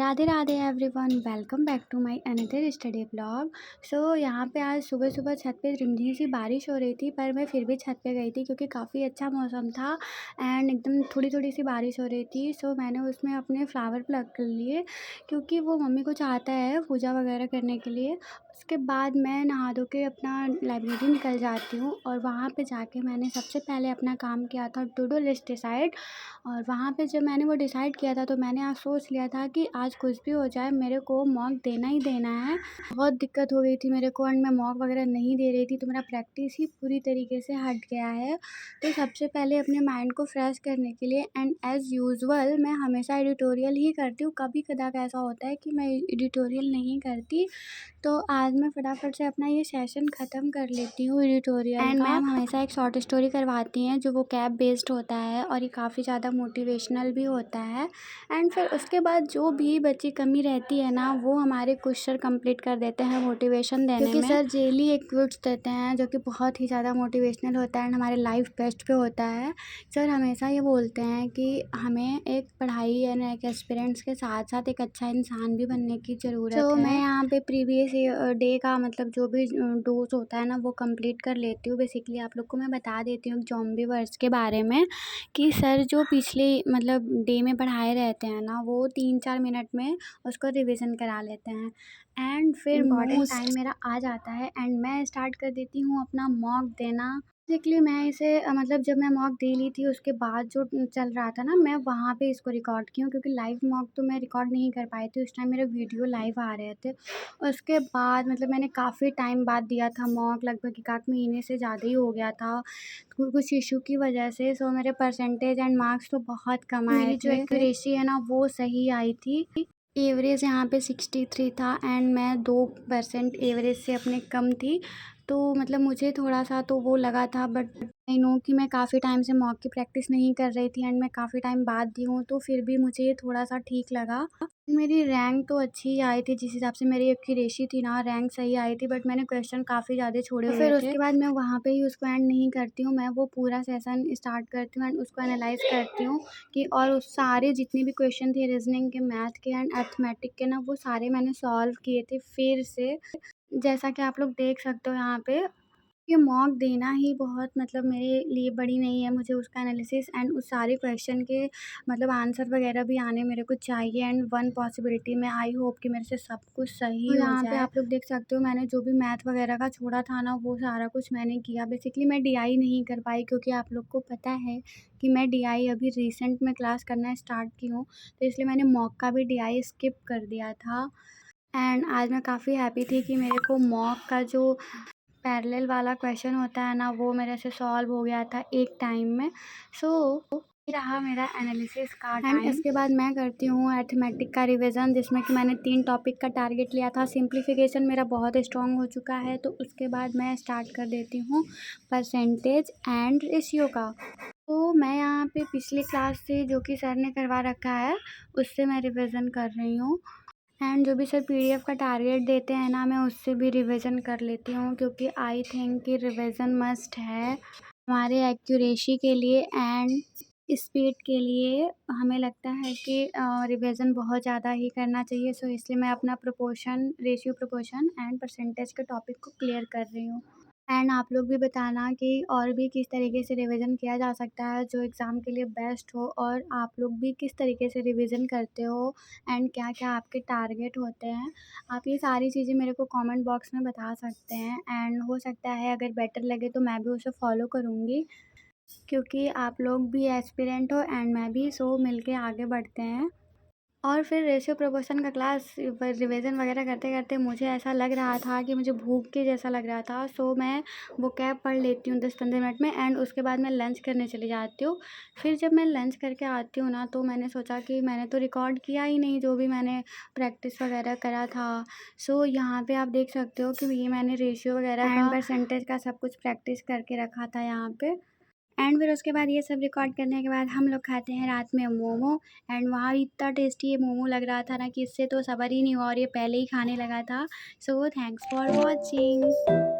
Radhe Radhe everyone, welcome back to my another study blog. यहाँ पे आज सुबह सुबह छत पे रिमझिम सी बारिश हो रही थी, पर मैं फिर भी छत पे गई थी क्योंकि काफ़ी अच्छा मौसम था एंड एकदम थोड़ी थोड़ी सी बारिश हो रही थी। मैंने उसमें अपने फ्लावर प्लग कर लिए क्योंकि वो मम्मी को चाहता है पूजा वगैरह करने के लिए। उसके बाद मैं नहा धो के अपना लाइब्रेरी निकल जाती हूँ और वहाँ पे जाके मैंने सबसे पहले अपना काम किया था टू डू लिस्ट डिसाइड। और वहाँ पे जब मैंने वो डिसाइड किया था तो मैंने आज सोच लिया था कि आज कुछ भी हो जाए मेरे को मॉक देना ही देना है। बहुत दिक्कत हो गई थी मेरे को एंड मैं मॉक वगैरह नहीं दे रही थी, तो मेरा प्रैक्टिस ही पूरी तरीके से हट गया है। तो सबसे पहले अपने माइंड को फ्रेश करने के लिए एंड एज़ यूजुअल मैं हमेशा एडिटोरियल ही करती हूँ। कभी कदार ऐसा होता है कि मैं एडिटोरियल नहीं करती, तो आज मैं फटाफट से अपना ये सेशन ख़त्म कर लेती हूँ एडिटोरियल एंड मैम हमेशा एक शॉर्ट स्टोरी करवाती हैं जो वो कैप बेस्ड होता है और ये काफ़ी ज़्यादा मोटिवेशनल भी होता है। एंड फिर उसके बाद जो भी बची कमी रहती है ना, वो हमारे कुछ सर कंप्लीट कर देते हैं मोटिवेशन देने में, क्योंकि सर डेली एक क्विट्स देते हैं जो कि बहुत ही ज़्यादा मोटिवेशनल होता है एंड हमारे लाइफ बेस्ट पे होता है। सर हमेशा ये बोलते हैं कि हमें एक पढ़ाई एंड एक एक्सपीरियंस के साथ साथ एक अच्छा इंसान भी बनने की ज़रूरत है। मैं यहाँ पे प्रीवियस डे का मतलब जो भी डोज होता है ना, वो कंप्लीट कर लेती हूँ। बेसिकली आप लोग को मैं बता देती हूँ ज़ॉम्बी वर्स के बारे में कि सर जो पिछले मतलब डे में पढ़ाए रहते हैं ना, वो 3-4 मिनट में उसको रिवीजन करा लेते हैं एंड फिर इम्पॉर्टेंट टाइम मेरा आ जाता है एंड मैं स्टार्ट कर देती हूँ अपना मॉक देना। बेसिकली मैं इसे मतलब जब मैं मॉक दे ली थी उसके बाद जो चल रहा था ना, मैं वहाँ पे इसको रिकॉर्ड की हूँ क्योंकि लाइव मॉक तो मैं रिकॉर्ड नहीं कर पाई थी। उस टाइम मेरे वीडियो लाइव आ रहे थे। उसके बाद मतलब मैंने काफ़ी टाइम बाद दिया था मॉक, लगभग 1 आध महीने से ज़्यादा ही हो गया था कुछ इशू की वजह से। मेरे परसेंटेज एंड मार्क्स तो बहुत कम आए थे। मेरी जो एक्यूरेसी है ना, वो सही आई थी। एवरेज यहाँ पे 63 था एंड मैं 2% एवरेज से अपने कम थी, तो मतलब मुझे थोड़ा सा तो वो लगा था। बट आई नो कि मैं काफ़ी टाइम से मॉक की प्रैक्टिस नहीं कर रही थी एंड मैं काफ़ी टाइम बाद दी हूँ, तो फिर भी मुझे ये थोड़ा सा ठीक लगा। मेरी रैंक तो अच्छी ही आई थी, जिस हिसाब से मेरी एक्यूरेसी थी ना, रैंक सही आई थी। बट मैंने क्वेश्चन काफ़ी ज़्यादा छोड़े हुए थे। फिर उसके बाद मैं वहाँ पे ही उसको एंड नहीं करती हूँ, मैं वो पूरा सेशन स्टार्ट करती हूँ एंड उसको एनालाइज करती हूँ कि और उस सारे जितने भी क्वेश्चन थे रीजनिंग के, मैथ के एंड अर्थमेटिक के ना, वो सारे मैंने सॉल्व किए थे फिर से। जैसा कि आप लोग देख सकते हो यहाँ पे, ये मॉक देना ही बहुत मतलब मेरे लिए बड़ी नहीं है। मुझे उसका एनालिसिस एंड उस सारे क्वेश्चन के मतलब आंसर वगैरह भी आने मेरे को चाहिए एंड वन पॉसिबिलिटी में आई होप कि मेरे से सब कुछ सही हो जाए। यहाँ पे आप लोग देख सकते हो मैंने जो भी मैथ वगैरह का छोड़ा था ना, वो सारा कुछ मैंने किया। बेसिकली मैं डीआई नहीं कर पाई क्योंकि आप लोग को पता है कि मैं डीआई अभी रिसेंट में क्लास करना स्टार्ट की हूँ, तो इसलिए मैंने मॉक का भी डीआई स्किप कर दिया था। एंड आज मैं काफ़ी हैप्पी थी कि मेरे को मॉक का जो पैरेलल वाला क्वेश्चन होता है ना, वो मेरे से सॉल्व हो गया था एक टाइम में। ये रहा मेरा एनालिसिस का टाइम। इसके बाद मैं करती हूँ अर्थमेटिक का रिवीजन, जिसमें कि मैंने 3 टॉपिक का टारगेट लिया था। सिंप्लीफिकेशन मेरा बहुत स्ट्रॉन्ग हो चुका है, तो उसके बाद मैं स्टार्ट कर देती हूँ परसेंटेज एंड रेशियो का। तो मैं यहाँ पे पिछली क्लास से जो कि सर ने करवा रखा है, उससे मैं रिवीजन कर रही हूँ एंड जो भी सर पीडीएफ का टारगेट देते हैं ना, मैं उससे भी रिवीजन कर लेती हूँ क्योंकि आई थिंक कि रिवीजन मस्ट है हमारे एक्यूरेसी के लिए एंड स्पीड के लिए। हमें लगता है कि रिवीजन बहुत ज़्यादा ही करना चाहिए, इसलिए मैं अपना proportion, ratio proportion and percentage के टॉपिक को क्लियर कर रही हूँ। एंड आप लोग भी बताना कि और भी किस तरीके से रिवीजन किया जा सकता है जो एग्ज़ाम के लिए बेस्ट हो, और आप लोग भी किस तरीके से रिवीजन करते हो एंड क्या-क्या आपके टारगेट होते हैं। आप ये सारी चीज़ें मेरे को कमेंट बॉक्स में बता सकते हैं एंड हो सकता है अगर बेटर लगे तो मैं भी उसे फॉलो करूँगी, क्योंकि आप लोग भी एस्पिरेंट हो एंड मैं भी, मिलके आगे बढ़ते हैं। और फिर रेशियो प्रोपोर्शन का क्लास रिवीजन वगैरह करते करते मुझे ऐसा लग रहा था कि मुझे भूख के जैसा लग रहा था, मैं वो कैब पढ़ लेती हूँ 10-15 मिनट में एंड उसके बाद मैं लंच करने चली जाती हूँ। फिर जब मैं लंच करके आती हूँ ना, तो मैंने सोचा कि मैंने तो रिकॉर्ड किया ही नहीं जो भी मैंने प्रैक्टिस वगैरह करा था। यहाँ पे आप देख सकते हो कि ये मैंने रेशियो वगैरह एंड परसेंटेज का सब कुछ प्रैक्टिस करके रखा था यहाँ पे। एंड फिर उसके बाद ये सब रिकॉर्ड करने के बाद हम लोग खाते हैं रात में मोमो एंड वहाँ इतना टेस्टी ये मोमो लग रहा था ना कि इससे तो सब्र ही नहीं हुआ और ये पहले ही खाने लगा था। Thanks for watching.